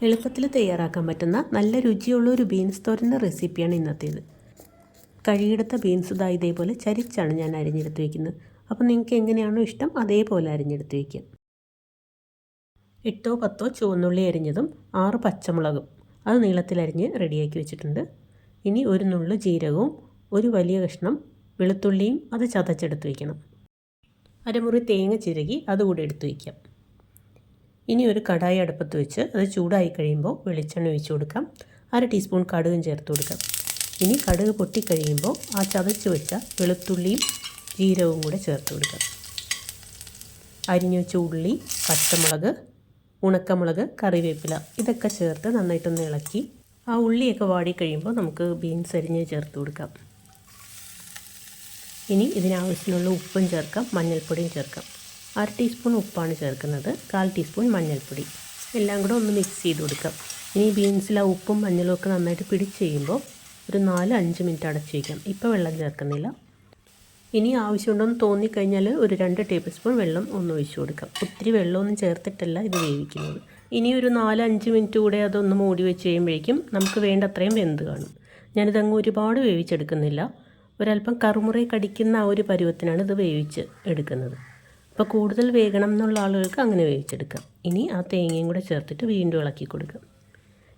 എളുപ്പത്തിൽ തയ്യാറാക്കാൻ പറ്റുന്ന നല്ല രുചിയുള്ള ഒരു ബീൻസ് തോരൻ്റെ റെസിപ്പിയാണ് ഇന്നത്തേത്. കഴുകിയെടുത്ത ബീൻസ് ഇതേപോലെ ചരിച്ചാണ് ഞാൻ അരിഞ്ഞെടുത്ത് വയ്ക്കുന്നത്. അപ്പോൾ നിങ്ങൾക്ക് എങ്ങനെയാണോ ഇഷ്ടം അതേപോലെ അരിഞ്ഞെടുത്ത് വയ്ക്കാം. 8 10 ചുവന്നുള്ളി അരിഞ്ഞതും 6 പച്ചമുളകും അത് നീളത്തിലരിഞ്ഞ് റെഡിയാക്കി വെച്ചിട്ടുണ്ട്. ഇനി ഒരു നുള്ളു ജീരകവും ഒരു വലിയ കഷ്ണം വെളുത്തുള്ളിയും അത് ചതച്ചെടുത്ത് വയ്ക്കണം. അരമുറി തേങ്ങ ചിരകി അതുകൂടി എടുത്ത് വയ്ക്കാം. ഇനി ഒരു കടായി അടുപ്പത്ത് വെച്ച് അത് ചൂടായി കഴിയുമ്പോൾ വെളിച്ചെണ്ണ ഒഴിച്ച് കൊടുക്കാം. 1/2 ടീസ്പൂൺ കടുകും ചേർത്ത് കൊടുക്കാം. ഇനി കടുക് പൊട്ടിക്കഴിയുമ്പോൾ ആ ചതച്ച് വെച്ച വെളുത്തുള്ളിയും ജീരകവും കൂടെ ചേർത്ത് കൊടുക്കാം. അരിഞ്ഞു വെച്ച ഉള്ളി, പച്ചമുളക്, ഉണക്കമുളക്, കറിവേപ്പില ഇതൊക്കെ ചേർത്ത് നന്നായിട്ടൊന്ന് ഇളക്കി ആ ഉള്ളിയൊക്കെ വാടിക്കഴിയുമ്പോൾ നമുക്ക് ബീൻസ് അരിഞ്ഞ് ചേർത്ത് കൊടുക്കാം. ഇനി ഇതിനാവശ്യത്തിനുള്ള ഉപ്പും ചേർക്കാം, മഞ്ഞൾപ്പൊടിയും ചേർക്കാം. 1/2 ടീസ്പൂൺ ഉപ്പാണ് ചേർക്കുന്നത്, 1/4 ടീസ്പൂൺ മഞ്ഞൾപ്പൊടി. എല്ലാം കൂടെ ഒന്ന് മിക്സ് ചെയ്ത് കൊടുക്കാം. ഇനി ബീൻസിൽ ആ ഉപ്പും മഞ്ഞളും ഒക്കെ നന്നായിട്ട് പിടിച്ച് കഴിയുമ്പോൾ ഒരു 4-5 മിനിറ്റ് അടച്ച് വയ്ക്കാം. ഇപ്പോൾ വെള്ളം ചേർക്കുന്നില്ല. ഇനി ആവശ്യമുണ്ടോയെന്ന് തോന്നിക്കഴിഞ്ഞാൽ ഒരു 2 ടേബിൾ സ്പൂൺ വെള്ളം ഒന്ന് ഒഴിച്ച് കൊടുക്കാം. ഒത്തിരി വെള്ളമൊന്നും ചേർത്തിട്ടല്ല ഇത് വേവിക്കുന്നത്. ഇനി ഒരു 4-5 മിനിറ്റ് കൂടെ അതൊന്ന് മൂടി വെച്ച് കഴിയുമ്പോഴേക്കും നമുക്ക് വേണ്ട അത്രയും വെന്ത് കാണും. ഞാനിതങ്ങ് ഒരുപാട് വേവിച്ചെടുക്കുന്നില്ല. ഒരല്പം കറുമുറയെ കടിക്കുന്ന ആ ഒരു പരുവത്തിനാണ് ഇത് വേവിച്ച് എടുക്കുന്നത്. അപ്പോൾ കൂടുതൽ വേഗണം എന്നുള്ള ആളുകൾക്ക് അങ്ങനെ വേവിച്ചെടുക്കാം. ഇനി ആ തേങ്ങയും കൂടെ ചേർത്തിട്ട് വീണ്ടും ഇളക്കി കൊടുക്കാം.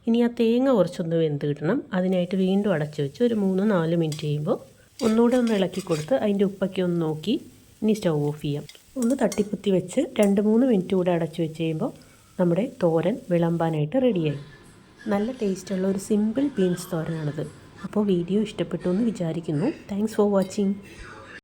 ഇനി ആ തേങ്ങ കുറച്ചൊന്ന് വെന്ത് കിട്ടണം. അതിനായിട്ട് വീണ്ടും അടച്ചു വെച്ച് ഒരു 3-4 മിനിറ്റ് കഴിയുമ്പോൾ ഒന്നുകൂടെ ഒന്ന് ഇളക്കി കൊടുത്ത് അതിൻ്റെ ഉപ്പൊക്കെ ഒന്ന് നോക്കി ഇനി സ്റ്റൗ ഓഫ് ചെയ്യാം. ഒന്ന് തട്ടിപ്പുത്തി വെച്ച് 2-3 മിനിറ്റ് കൂടെ അടച്ചു വെച്ച് കഴിയുമ്പോൾ നമ്മുടെ തോരൻ വിളമ്പാനായിട്ട് റെഡിയായി. നല്ല ടേസ്റ്റുള്ള ഒരു സിമ്പിൾ ബീൻസ് തോരനാണിത്. അപ്പോൾ വീഡിയോ ഇഷ്ടപ്പെട്ടു എന്ന് വിചാരിക്കുന്നു. Thanks for watching.